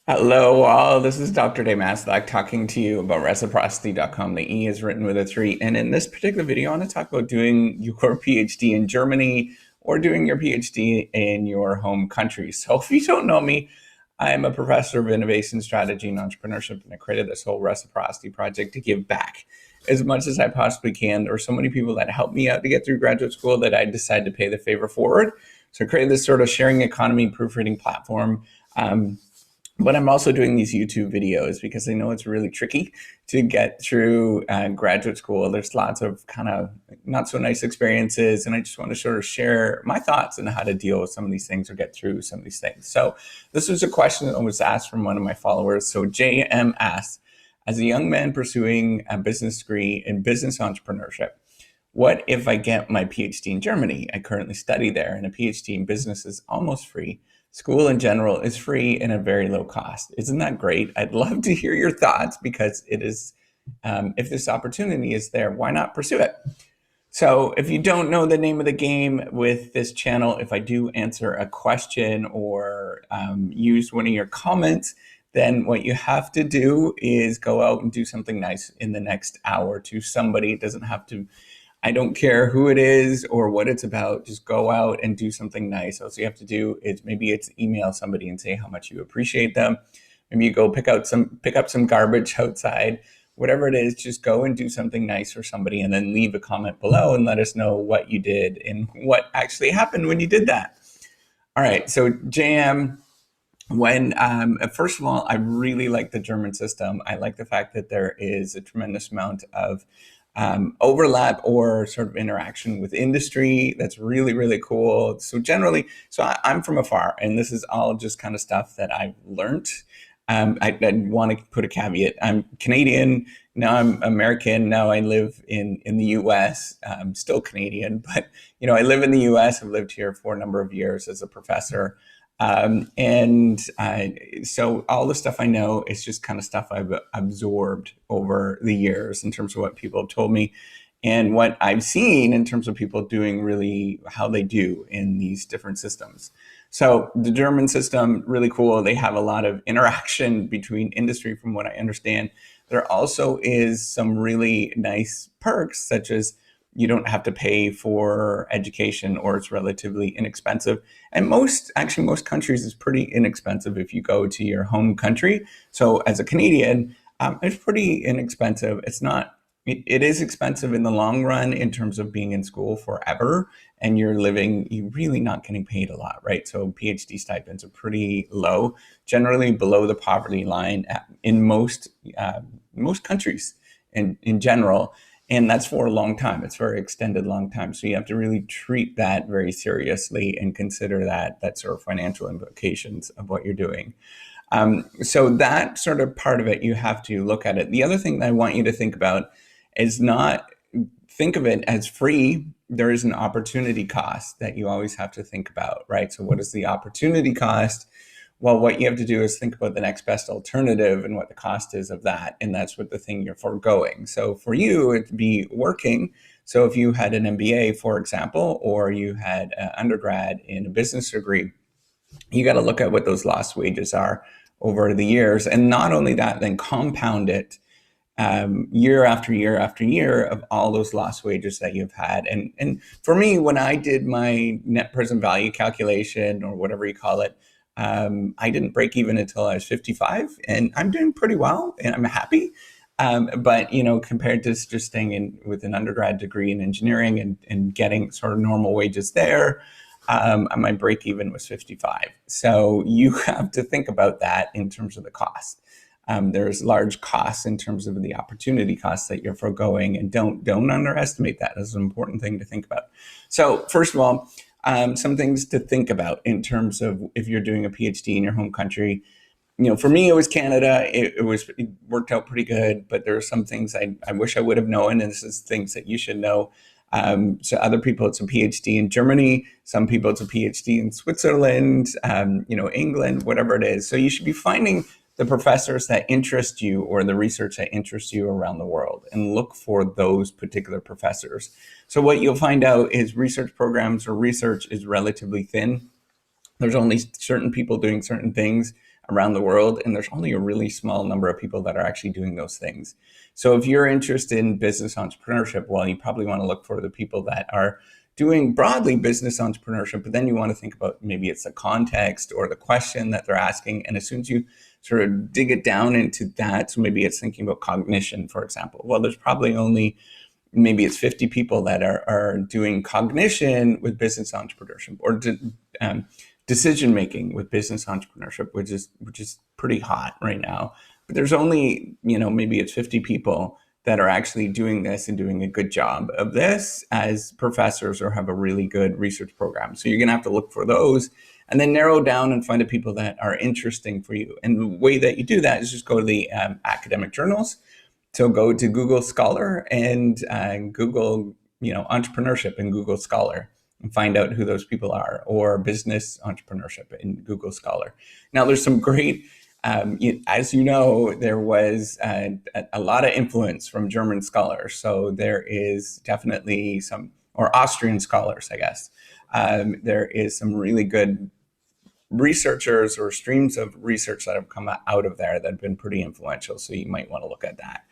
Hello, all. This is Dr. Maslak talking to you about reciprocity.com. The E is written with a three. And in this particular video, I want to talk about doing your PhD in Germany or doing your PhD in your home country. So if you don't know me, I'm a professor of innovation strategy and entrepreneurship, and I created this whole reciprocity project to give back as much as I possibly can. There were so many people that helped me out to get through graduate school that I decided to pay the favor forward. So I created this sort of sharing economy proofreading platform. But I'm also doing these YouTube videos because I know it's really tricky to get through graduate school. There's lots of kind of not so nice experiences, and I just want to sort of share my thoughts on how to deal with some of these things or get through some of these things. So this was a question that was asked from one of my followers. So JM asks, as a young man pursuing a business degree in business entrepreneurship, what if I get my PhD in Germany? I currently study there, and a PhD in business is almost free. School in general is free and at very low cost. Isn't that great? I'd love to hear your thoughts because it is, if this opportunity is there, why not pursue it? So if you don't know the name of the game with this channel, if I do answer a question or use one of your comments, then what you have to do is go out and do something nice in the next hour to somebody. It doesn't have to, I don't care who it is or what it's about. Just go out and do something nice. All you have to do is maybe it's email somebody and say how much you appreciate them. Maybe you go pick up some garbage outside. Whatever it is, just go and do something nice for somebody and then leave a comment below and let us know what you did and what actually happened when you did that. All right, so JM, first of all, I really like the German system. I like the fact that there is a tremendous amount of overlap or sort of interaction with industry. That's really, really cool. So I'm from afar, and this is all just kind of stuff that I've learned. I want to put a caveat. I'm Canadian, now I'm American, now I live in the US. I'm still Canadian, but I live in the US. I've lived here for a number of years as a professor. So all the stuff I know is just kind of stuff I've absorbed over the years in terms of what people have told me and what I've seen in terms of people doing really how they do in these different systems. So the German system, really cool. They have a lot of interaction between industry from what I understand. There also is some really nice perks, such as you don't have to pay for education or it's relatively inexpensive. And most countries is pretty inexpensive if you go to your home country. So as a Canadian, it's pretty inexpensive. It is expensive in the long run in terms of being in school forever and you're really not getting paid a lot, right? So PhD stipends are pretty low, generally below the poverty line in most countries in general. And that's for a long time. It's for an extended long time. So you have to really treat that very seriously and consider that sort of financial implications of what you're doing. So that sort of part of it, you have to look at it. The other thing that I want you to think about is not think of it as free. There is an opportunity cost that you always have to think about, right? So what is the opportunity cost? Well, what you have to do is think about the next best alternative and what the cost is of that. And that's what the thing you're foregoing. So for you, it'd be working. So if you had an MBA, for example, or you had an undergrad in a business degree, you got to look at what those lost wages are over the years. And not only that, then compound it year after year after year of all those lost wages that you've had. And for me, when I did my net present value calculation or whatever you call it, I didn't break even until I was 55, and I'm doing pretty well, and I'm happy. But compared to just staying with an undergrad degree in engineering and getting sort of normal wages there, my break even was 55. So you have to think about that in terms of the cost. There's large costs in terms of the opportunity costs that you're foregoing, and don't underestimate that. That's an important thing to think about. So first of all, some things to think about in terms of if you're doing a PhD in your home country. For me, it was Canada. It worked out pretty good, but there are some things I wish I would have known, and this is things that you should know. So other people, it's a PhD in Germany. Some people, it's a PhD in Switzerland, England, whatever it is. So you should be finding the professors that interest you or the research that interests you around the world and look for those particular professors. So what you'll find out is research programs or research is relatively thin. There's only certain people doing certain things around the world, and there's only a really small number of people that are actually doing those things. So if you're interested in business entrepreneurship, well, you probably want to look for the people that are doing broadly business entrepreneurship, but then you want to think about maybe it's the context or the question that they're asking. And as soon as you sort of dig it down into that, so maybe it's thinking about cognition, for example. Well, there's probably only maybe it's 50 people that are doing cognition with business entrepreneurship, or decision making with business entrepreneurship, which is pretty hot right now. But there's only, maybe it's 50 people that are actually doing this and doing a good job of this as professors or have a really good research program. So you're going to have to look for those and then narrow down and find the people that are interesting for you. And the way that you do that is just go to the academic journals. So go to Google Scholar and Google, entrepreneurship in Google Scholar and find out who those people are, or business entrepreneurship in Google Scholar. Now, there's some great, as you know, there was a lot of influence from German scholars. So there is definitely some, or Austrian scholars, I guess. There is some really good researchers or streams of research that have come out of there that have been pretty influential. So you might want to look at that.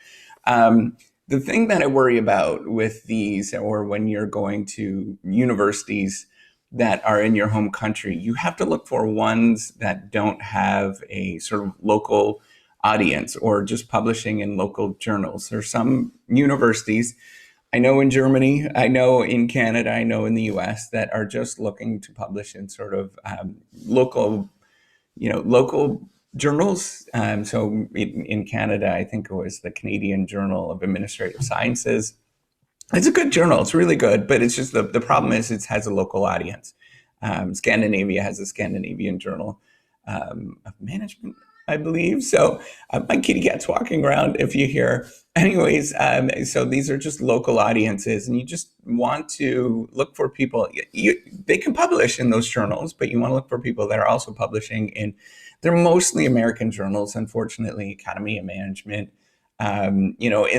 The thing that I worry about with these, or when you're going to universities that are in your home country, you have to look for ones that don't have a sort of local audience or just publishing in local journals. There's some universities, I know in Germany, I know in Canada, I know in the US, that are just looking to publish in sort of local journals. So in Canada, I think it was the Canadian Journal of Administrative Sciences. It's a good journal. It's really good, but it's just the problem is it has a local audience. Scandinavia has a Scandinavian Journal of Management, I believe. So my kitty cat's walking around if you hear. Anyways, so these are just local audiences, and you just want to look for people. They can publish in those journals, but you want to look for people that are also publishing in, they're mostly American journals, unfortunately, Academy of Management. And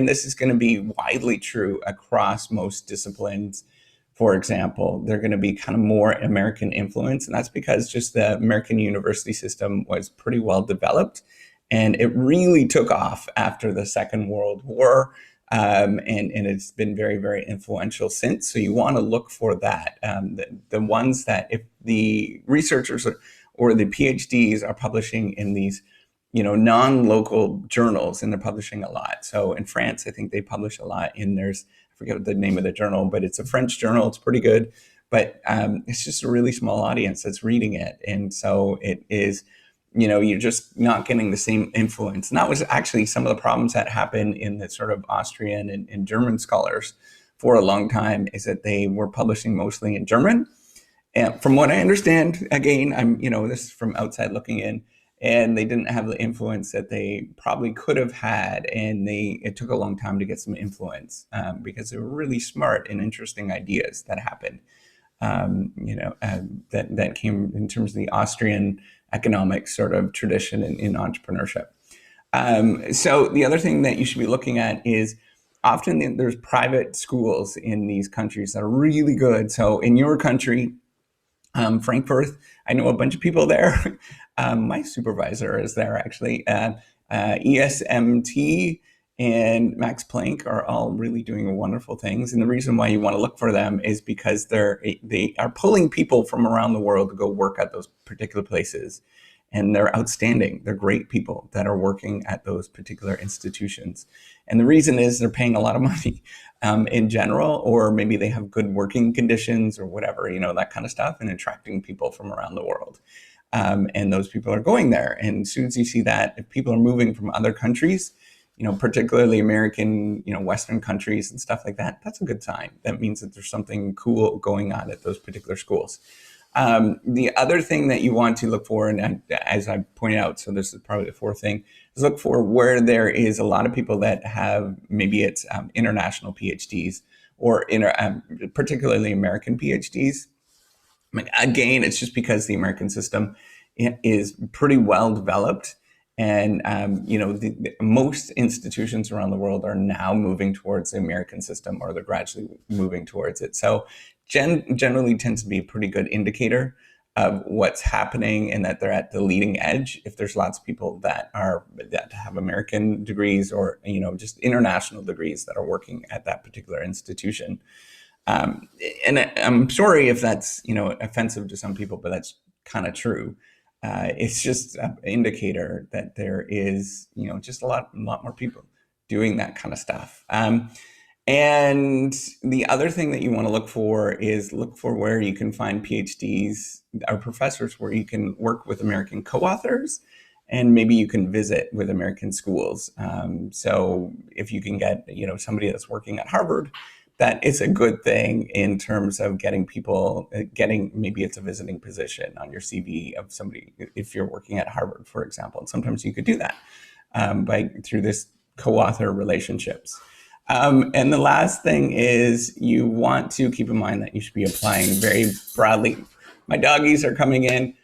this is going to be widely true across most disciplines. For example, they're going to be kind of more American influence, and that's because just the American university system was pretty well developed, and it really took off after the Second World War, and it's been very, very influential since. So you want to look for that. The ones that, if the researchers or the PhDs are publishing in these non-local journals, and they're publishing a lot. So in France, I think they publish a lot I forget the name of the journal, but it's a French journal. It's pretty good, but it's just a really small audience that's reading it. And so it is, you're just not getting the same influence. And that was actually some of the problems that happened in the sort of Austrian and German scholars for a long time, is that they were publishing mostly in German. And from what I understand, again, this is from outside looking in, and they didn't have the influence that they probably could have had, and it took a long time to get some influence because they were really smart and interesting ideas that happened. That came in terms of the Austrian economic sort of tradition in entrepreneurship. So the other thing that you should be looking at is often there's private schools in these countries that are really good. So in your country, Frankfurt, I know a bunch of people there. My supervisor is there actually. ESMT and Max Planck are all really doing wonderful things. And the reason why you want to look for them is because they are pulling people from around the world to go work at those particular places. And they're outstanding. They're great people that are working at those particular institutions. And the reason is they're paying a lot of money in general, or maybe they have good working conditions or whatever, that kind of stuff, and attracting people from around the world. And those people are going there. And as soon as you see that, if people are moving from other countries, particularly American, Western countries and stuff like that, that's a good sign. That means that there's something cool going on at those particular schools. The other thing that you want to look for, and as I pointed out, so this is probably the fourth thing, is look for where there is a lot of people that have, maybe it's international PhDs or particularly American PhDs. Again, it's just because the American system is pretty well developed. And, most institutions around the world are now moving towards the American system, or they're gradually moving towards it. So generally tends to be a pretty good indicator of what's happening and that they're at the leading edge. If there's lots of people that have American degrees or just international degrees that are working at that particular institution. And I'm sorry if that's offensive to some people, but that's kind of true. It's just an indicator that there is just a lot more people doing that kind of stuff. And the other thing that you want to look for is where you can find PhDs or professors where you can work with American co-authors, and maybe you can visit with American schools. So if you can get somebody that's working at Harvard, that is a good thing in terms of getting maybe it's a visiting position on your CV of somebody if you're working at Harvard, for example. And sometimes you could do that through this co-author relationships. And the last thing is you want to keep in mind that you should be applying very broadly. My doggies are coming in.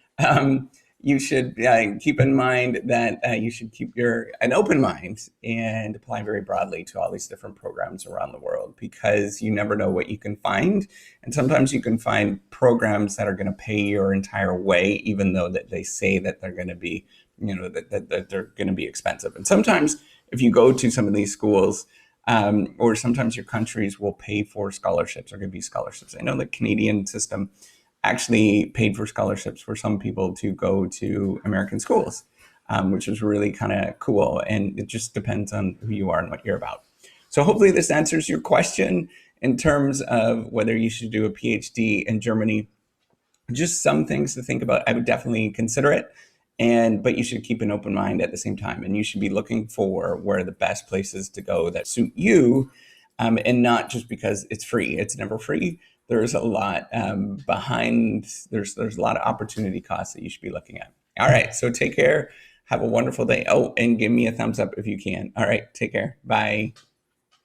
You should keep in mind that you should keep an open mind and apply very broadly to all these different programs around the world, because you never know what you can find. And sometimes you can find programs that are going to pay your entire way, even though that they say that they're going to be, that they're going to be expensive. And sometimes if you go to some of these schools, or sometimes your countries will pay for scholarships or give you scholarships. I know the Canadian system actually paid for scholarships for some people to go to American schools, which is really kind of cool. And it just depends on who you are and what you're about. So hopefully this answers your question in terms of whether you should do a PhD in Germany. Just some things to think about. I would definitely consider it. But you should keep an open mind at the same time. And you should be looking for where are the best places to go that suit you, and not just because it's free. It's never free. There's a lot there's a lot of opportunity costs that you should be looking at. All right, so take care. Have a wonderful day. Oh, and give me a thumbs up if you can. All right, take care. Bye.